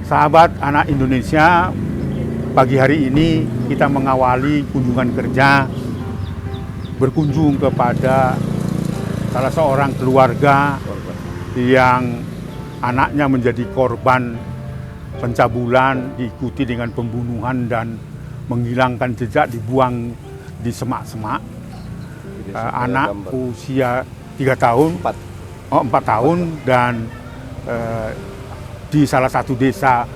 Sahabat anak Indonesia, pagi hari ini kita mengawali kunjungan kerja berkunjung kepada salah seorang keluarga yang anaknya menjadi korban pencabulan, diikuti dengan pembunuhan dan menghilangkan jejak, dibuang di semak-semak. Anak usia 3 tahun, 4 tahun, dan di salah satu desa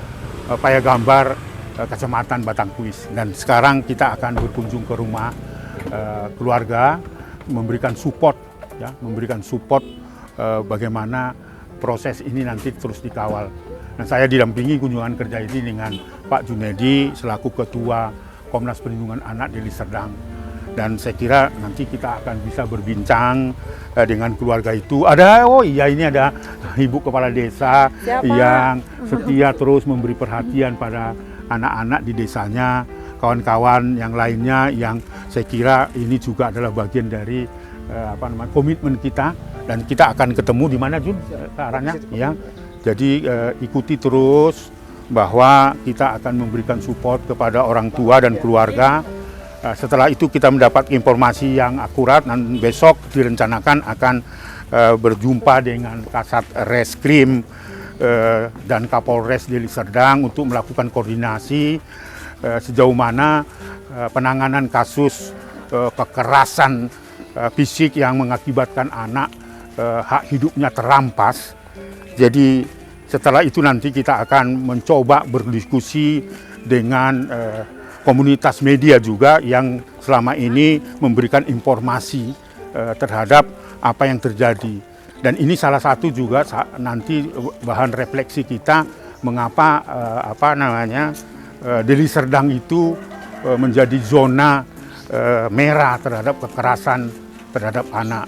Payagambar, Kecamatan Batangkuis. Dan sekarang kita akan berkunjung ke rumah keluarga, memberikan support, ya, bagaimana proses ini nanti terus dikawal. Nah, saya didampingi kunjungan kerja ini dengan Pak Junedi selaku Ketua Komnas Perlindungan Anak Deli Serdang. Dan saya kira nanti kita akan bisa berbincang dengan keluarga itu. Ini ada Ibu Kepala Desa. Siapa? Yang setia terus memberi perhatian pada anak-anak di desanya, kawan-kawan yang lainnya yang saya kira ini juga adalah bagian dari komitmen kita, dan kita akan ketemu di mana Jun ke arahnya ya. Jadi ikuti terus bahwa kita akan memberikan support kepada orang tua dan keluarga. Setelah itu kita mendapat informasi yang akurat, dan besok direncanakan akan berjumpa dengan Kasat Reskrim dan Kapolres Deli Serdang untuk melakukan koordinasi sejauh mana penanganan kasus kekerasan fisik yang mengakibatkan anak hak hidupnya terampas. Jadi setelah itu nanti kita akan mencoba berdiskusi dengan komunitas media juga yang selama ini memberikan informasi terhadap apa yang terjadi. Dan ini salah satu juga nanti bahan refleksi kita mengapa Deli Serdang itu menjadi zona merah terhadap kekerasan terhadap anak.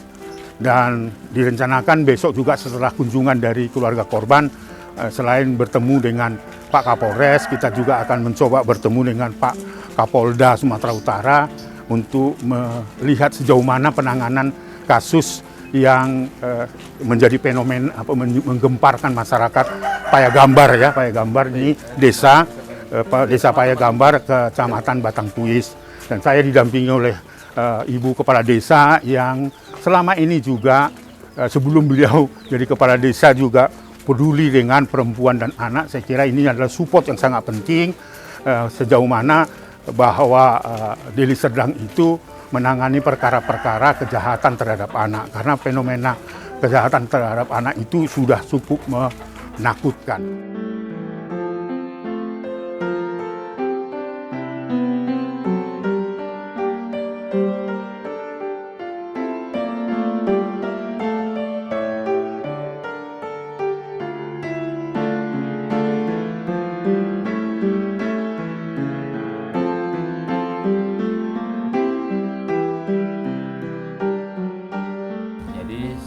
Dan direncanakan besok juga setelah kunjungan dari keluarga korban, selain bertemu dengan Pak Kapolres, kita juga akan mencoba bertemu dengan Pak Kapolda Sumatera Utara untuk melihat sejauh mana penanganan kasus yang menjadi fenomena menggemparkan masyarakat Payagambar ya. Payagambar ini desa Payagambar, Kecamatan Batangkuis. Dan saya didampingi oleh Ibu Kepala Desa yang selama ini juga sebelum beliau jadi Kepala Desa juga peduli dengan perempuan dan anak. Saya kira ini adalah support yang sangat penting sejauh mana bahwa Deli Serdang itu menangani perkara-perkara kejahatan terhadap anak, karena fenomena kejahatan terhadap anak itu sudah cukup menakutkan.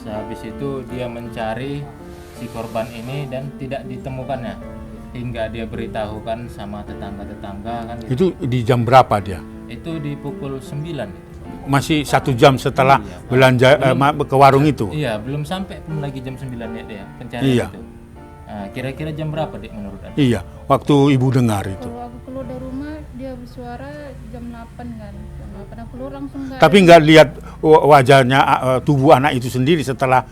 Habis itu dia mencari si korban ini dan tidak ditemukannya, hingga dia beritahukan sama tetangga-tetangga kan. Itu di jam berapa dia? Itu di pukul 9. Masih 1 jam setelah belanja ke warung itu? Iya, belum sampai pun lagi jam 9 ya dia pencarian itu. Nah, kira-kira jam berapa Dek menurut Anda? Iya, waktu Ibu dengar itu. Kalau aku keluar dari rumah dia bersuara jam 8 kan. Jam 8 aku keluar langsung Tapi nggak lihat wajahnya tubuh anak itu sendiri setelah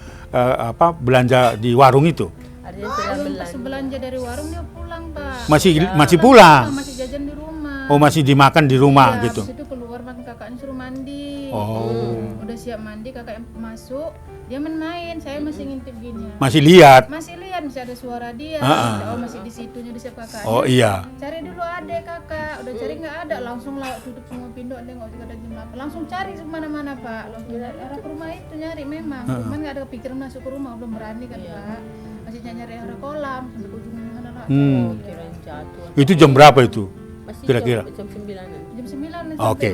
belanja di warung itu? Pas belanja dari warung dia pulang, Pak. Masih pulang? Masih jajan di rumah. Oh, masih dimakan di rumah gitu? Habis itu keluar kakaknya suruh mandi. Udah siap mandi, kakak yang masuk, dia main. Saya masih ngintip gini. Masih lihat? Masih lihat, masih ada suara dia. Oh, masih di situnya, di siap kakaknya. Oh iya. Cari dulu adek kakak. Udah cari nggak ada, langsung tutup semua pintu. Ada nggak usah ada jam 8. Langsung cari kemana-mana Pak. Langsung arah ke rumah itu nyari memang. Cuman nggak ada kepikiran masuk ke rumah, belum berani kan Pak. Masih nyari arah kolam sampai ke ujung mana lah. Itu jam berapa itu? Kira-kira? Jam 9. Jam 9. Oke.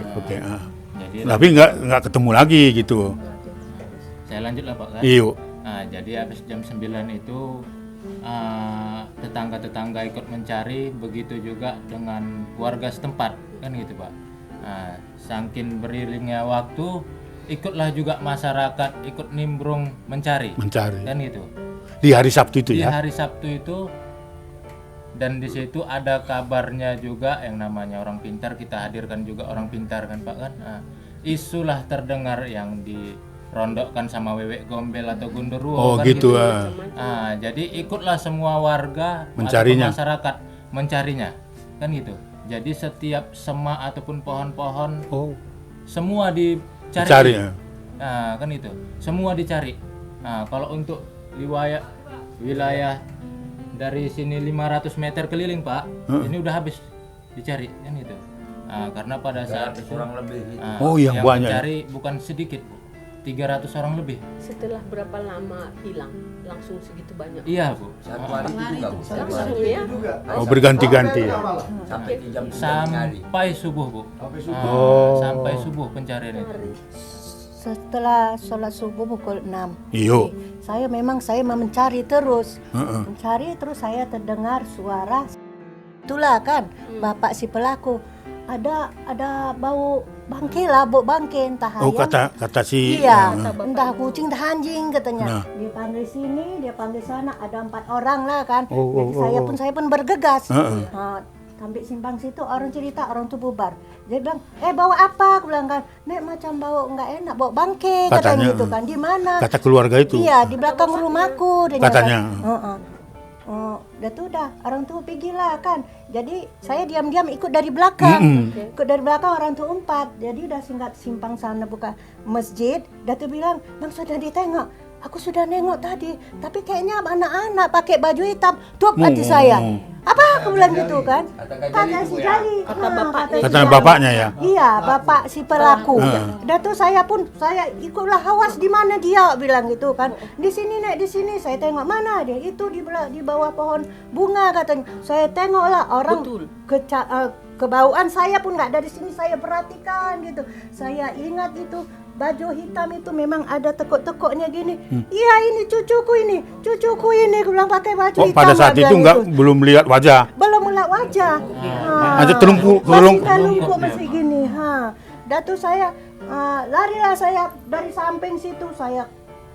Tapi nggak ketemu lagi gitu. Saya lanjut lah Pak kan. Iya. Nah, jadi habis jam 9 itu tetangga-tetangga ikut mencari, begitu juga dengan warga setempat kan gitu Pak. Nah, saking beriringnya waktu, ikutlah juga masyarakat ikut nimbrung mencari kan gitu. Di hari Sabtu itu di ya? Di hari Sabtu itu Dan di situ ada kabarnya juga yang namanya orang pintar, kita hadirkan juga orang pintar kan Pak kan. Nah, isulah terdengar yang dirondokkan sama Wewek Gombel atau Gundurwo Oh kan gitu. jadi ikutlah semua warga Mencarinya. ataupun masyarakat mencarinya kan gitu. Jadi setiap semak ataupun pohon-pohon Oh, semua dicari. cari ya. Nah, kan itu. Semua dicari. Nah, kalau untuk wilayah dari sini 500 meter keliling, Pak. Ini udah habis dicari kan itu. Nah, karena pada saat itu kurang lebih Oh, yang banyak. mencari bukan sedikit. 300 orang lebih. Setelah berapa lama hilang? Langsung segitu banyak? Iya, Bu. satu hari itu juga Bu. Langsung ya? Oh, berganti-ganti ya. Sampai 3 jam nyari. Sampai subuh, Bu. Oh. Sampai subuh pencarian itu. Setelah sholat subuh pukul 6. Iyo. Saya memang mencari terus. Mencari terus saya terdengar suara. Itulah kan bapak si pelaku. Ada bau bangke lah, bau bangke entah Oh, ayam. kata si Iya, entah kucing entah anjing katanya. Nah. Dia panggil sini, dia panggil sana, ada 4 orang lah kan. Oh, Jadi saya pun bergegas. Heeh. Nah, sampai simpang situ orang cerita, orang tuh bubar. Dia bilang, bawa apa? Aku bilang kan, Nek macam bau nggak enak, bau bangke katanya Katanya, gitu kan. Di mana? kata keluarga itu. Iya, di belakang rumahku. Dia Katanya. nyatakan. Udah orang tua pergilah kan. Jadi saya diam-diam ikut dari belakang. Ikut dari belakang orang tua 4. Jadi udah singkat simpang sana buka masjid. Dia tuh bilang, Bang sudah ditengok. Aku sudah nengok tadi, tapi kayaknya anak-anak pakai baju hitam. Tuh hati saya. Apa aku bilang gitu kan? Kata si Jali. Kata bapaknya ya. Iya, bapak si pelaku. Dan tuh saya ikutlah awas di mana dia bilang gitu kan. Di sini Nek, di sini. Saya tengok mana dia. Itu di bawah pohon bunga katanya. Saya tengoklah orang kebauan saya pun nggak dari sini saya perhatikan gitu. Saya ingat itu baju hitam itu memang ada tekuk-tekuknya gini. Iya ini cucuku ini aku bilang pakai baju Oh, hitam. pada saat itu belum lihat wajah. Belum melihat wajah. Ada terlungkup. Masih gini. Dan tuh saya larilah saya dari samping situ, saya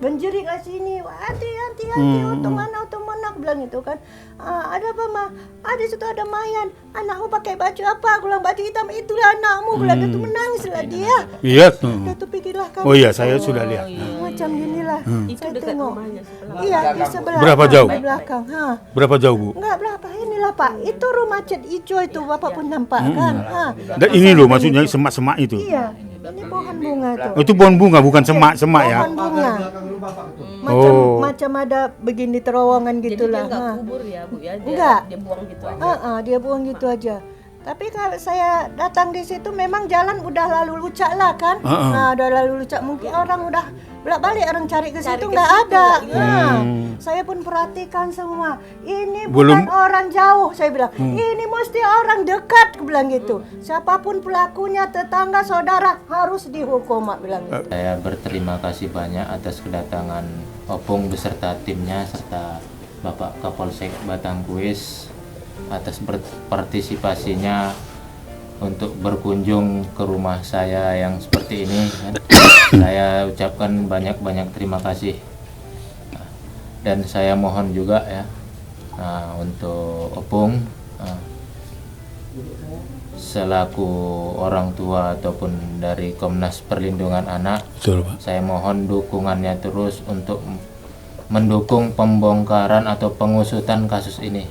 menjerit ke sini, hati-hati, untung mana aku bilang itu kan. Ada apa mah? Ada situ ada mayat. Anakmu pakai baju apa? Aku bilang baju hitam itulah anakmu. Bilang dia tuh menangislah dia. Iya. Dia tuh pikirlah kamu. Oh iya, saya sudah lihat. Macam ginilah. Itu Saya dekat tengok. rumahnya sebelah. Iya di sebelah. Berapa jauh? Di belakang. Berapa jauh, Bu? Enggak berapa inilah Pak. Itu rumah cat hijau itu Bapak pun nampak kan. Dan ini loh maksudnya semak-semak itu. Iya. Ini pohon bunga itu. Oh, itu pohon bunga bukan semak-semak ya. Pohon bunga. Oh. Macam ada begini terowongan Jadi gitulah. dia nggak kubur ya Bu ya? Enggak. Dia buang gitu aja. Dia buang gitu aja. Tapi kalau saya datang di situ memang jalan udah lalu lucak lah kan. Udah lalu lucak, mungkin orang udah bolak-balik orang cari ke situ nggak ada. Saya pun perhatikan semua. Ini bukan orang jauh, saya bilang. Ini mesti orang dekat, aku bilang gitu. Siapapun pelakunya, tetangga, saudara harus dihukum, mak bilang gitu. Saya berterima kasih banyak atas kedatangan Opung beserta timnya serta Bapak Kapolsek Batangkuis atas partisipasinya untuk berkunjung ke rumah saya yang seperti ini kan. Saya ucapkan banyak-banyak terima kasih. Dan saya mohon juga ya untuk Opung selaku orang tua ataupun dari Komnas Perlindungan Anak, Betul, Pak. saya mohon dukungannya terus untuk mendukung pembongkaran atau pengusutan kasus ini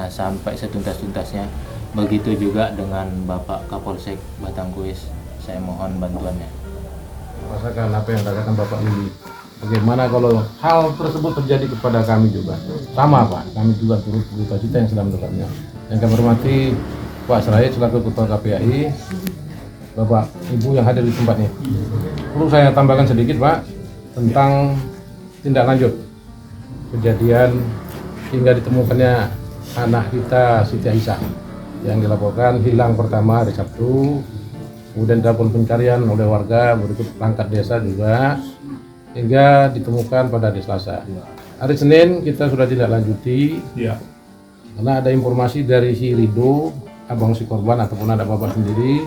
sampai setuntas-tuntasnya. Begitu juga dengan Bapak Kapolsek Batangkuis, saya mohon bantuannya. Rasakan apa yang dikatakan Bapak Lili. Bagaimana kalau hal tersebut terjadi kepada kami juga? Sama Pak, kami juga turut berduka cita yang sedang mendekatnya. Yang kami hormati Pak Seraid selaku Ketua KPAI, Bapak Ibu yang hadir di tempat ini. Perlu saya tambahkan sedikit Pak tentang tindak lanjut kejadian hingga ditemukannya anak kita Siti Aisyah yang dilaporkan hilang pertama hari Sabtu, kemudian dilakukan pencarian oleh warga berikut perangkat desa juga hingga ditemukan pada hari Selasa. Hari Senin kita sudah tindak lanjuti karena ada informasi dari si Rido, abang si korban ataupun ada bapak sendiri,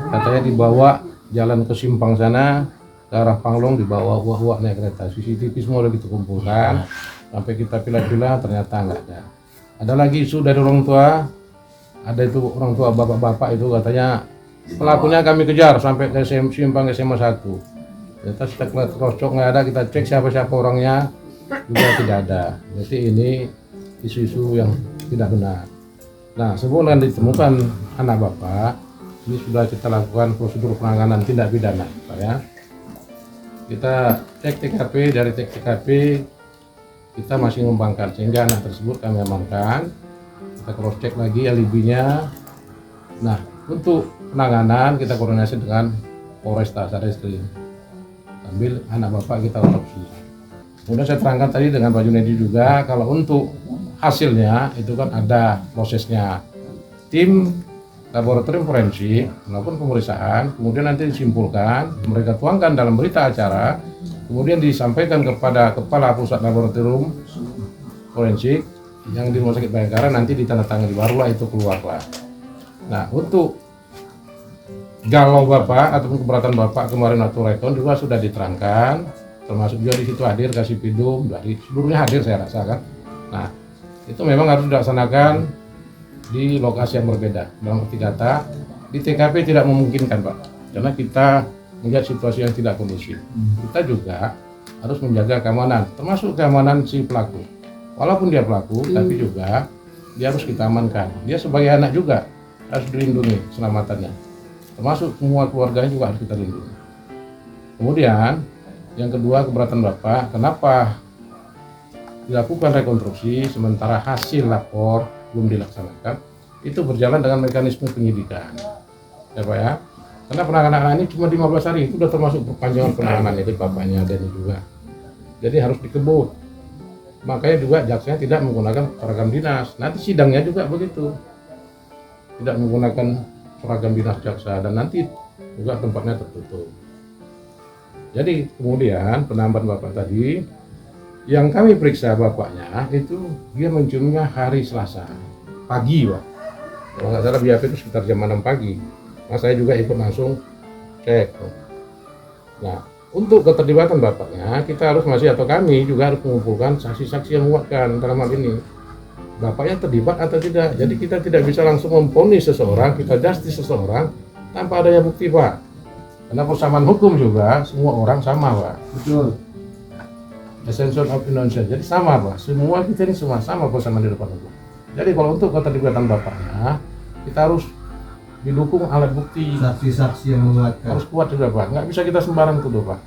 katanya dibawa jalan ke simpang sana ke arah Panglong, dibawa uak-uak naik kereta. CCTV semua udah kita kumpulkan sampai kita pilih-pilih ternyata nggak ada. Ada lagi isu dari orang tua, ada itu orang tua bapak-bapak itu katanya pelakunya kami kejar sampai ke simpang SMA 1. Ternyata setelah cross-check nggak ada, kita cek siapa-siapa orangnya juga tidak ada. Jadi ini isu-isu yang tidak benar. Nah, sebelum ditemukan anak bapak, ini sudah kita lakukan prosedur penanganan tindak pidana, Pak ya. Kita cek TKP, dari cek TKP kita masih mengembangkan sehingga anak tersebut kami amankan. Kita cross check lagi alibinya. Nah, untuk penanganan kita koordinasi dengan Polresta Sareskrim sambil anak bapak kita otopsi. Kemudian saya terangkan tadi dengan Pak Junedi juga, kalau untuk hasilnya itu kan ada prosesnya. Tim laboratorium forensik melakukan pemeriksaan, kemudian nanti disimpulkan, mereka tuangkan dalam berita acara, kemudian disampaikan kepada Kepala Pusat Laboratorium Forensik yang di Rumah Sakit Bayangkara, nanti ditandatangani, barulah itu keluarlah. Nah, untuk galau bapak ataupun keberatan bapak kemarin waktu rekon juga sudah diterangkan, termasuk juga di situ hadir Kasih Pidum, dari seluruhnya hadir saya rasa kan. Nah, itu memang harus dilaksanakan di lokasi yang berbeda. Dalam arti kata, di TKP tidak memungkinkan Pak, karena kita melihat situasi yang tidak kondusif. Kita juga harus menjaga keamanan, termasuk keamanan si pelaku. Walaupun dia pelaku, tapi juga dia harus kita amankan. Dia sebagai anak juga harus dilindungi keselamatannya. Termasuk semua keluarganya juga harus kita lindungi. Kemudian, yang kedua keberatan Bapak, kenapa dilakukan rekonstruksi sementara hasil lapor belum dilaksanakan, itu berjalan dengan mekanisme penyidikan, ya Pak ya. Karena penanganan anak ini cuma 15 hari, itu sudah termasuk perpanjangan penanganan itu bapaknya dan juga. Jadi harus dikebut. Makanya juga jaksanya tidak menggunakan seragam dinas. Nanti sidangnya juga begitu, tidak menggunakan seragam dinas jaksa, dan nanti juga tempatnya tertutup. Jadi kemudian penambahan bapak tadi, yang kami periksa bapaknya itu dia menciumnya hari Selasa pagi Pak. Kalau nggak salah BAP itu sekitar jam 6 pagi. Nah, saya juga ikut langsung cek. Nah, untuk keterlibatan bapaknya kita harus atau kami juga harus mengumpulkan saksi-saksi yang menguatkan dalam hal ini. Bapaknya terlibat atau tidak. Jadi kita tidak bisa langsung memvonis seseorang, kita justice seseorang tanpa adanya bukti Pak. Karena persamaan hukum juga semua orang sama Pak. Betul. Essential of innocence. Jadi sama Pak, semua kita ini semua sama persamaan di depan hukum. Jadi kalau untuk keterlibatan bapaknya, kita harus didukung alat bukti. Saksi-saksi yang menguatkan. Harus kuat juga Pak, nggak bisa kita sembarang tuduh Pak.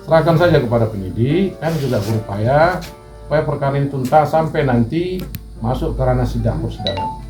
Serahkan saja kepada penyidik, kan juga berupaya supaya perkara ini tuntas sampai nanti masuk ke ranah sidang persidangan.